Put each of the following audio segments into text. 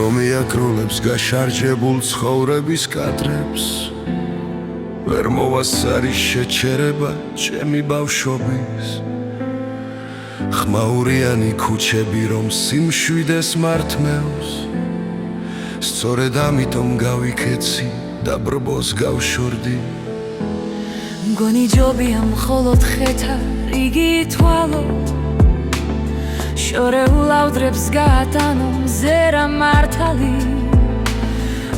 რომ იაკროლებს გაშარჯებულ ცხოვრების კადრებს ვერ მოვასარის შეჩერება ჩემი ბავშვობის ხმაურიანი ქუჩები რომ სიმშვიდეს მართმევს სწორედ ამიტომ გავიქეცი და ბრბოს გავშორდი მგონი ჯობია მხოლოდ ხეთა რიგი თვალო შორეულ ავდრებს გაატანო მზერა მართალი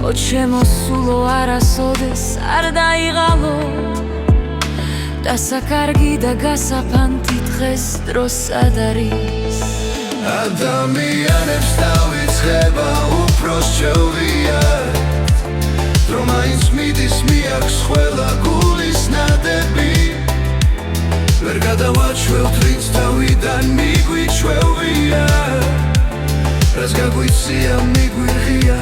ო ჩემო სულო არასოდეს არ დაიღალო დასაკარგი და გასაფანტი დღეს დროს სად არის ადამიანებს დავიწყება უფრო სჩეულიად რომ მაინც მიდის მიაქვს ყველა გულის ნადები ვერ გადავაჩვევთ ვინც თავიდან მიგვიჩვევია რაც გაგვიცია მიგვიღია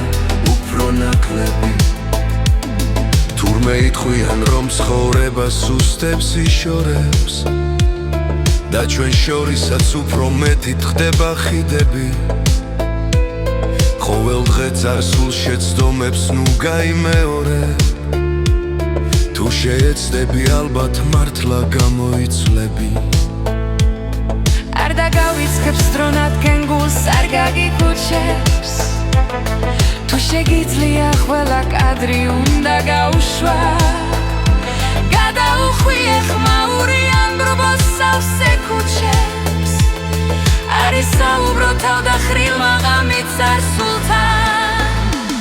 უფრო ნაკლები თურმე იტყვიან რომ ცხოვრება სუსტებს იშორებს და ჩვენ შორისაც უფრო მეტით ხდება ხიდები ყოველ დღე წარსულ შეცდომებს ნუ გაიმეორებ თუ შეეცდები ალბათ მართლა გამოიცვლები არ დაგავიწყებს დრონადგენ გულს არ გაგიკუჩებს თუ შეგიძლია ყველა კადრი უნდა გაუშვა გადაუხვიე ხმაურიან ბრბოს სავსე ქუჩებს არის საუბრო თავდახრილ მაღამით წარსულთან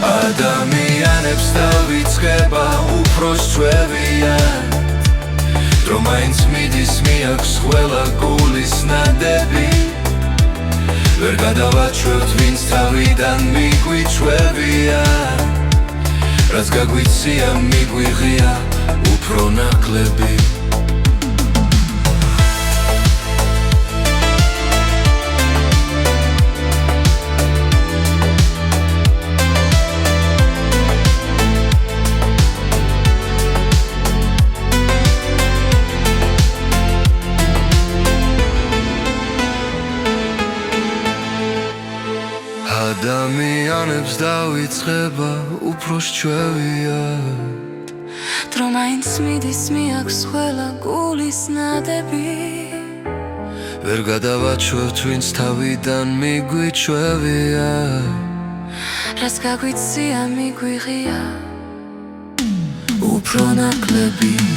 ადამიანებს დავიწყება უფრო სჩვევიათ რომ მაინც მიდის მიაქვს ყველა გულის ნადები ვერ გადავაჩვევთ ვინც თავიდან მიგვიჩვევია რაც გაგვიცია მიგვიღია უფრო ნაკლები ადამიანებს დავიწყება უფრო სჩვევიათ რომ მაინც მიდის მიაქვს ყველა გულის ნადები ვერ გადავაჩვევთ ვინც თავიდან მიგვიჩვევია რაც გაგვიცია მიგვიღია უფრო ნაკლები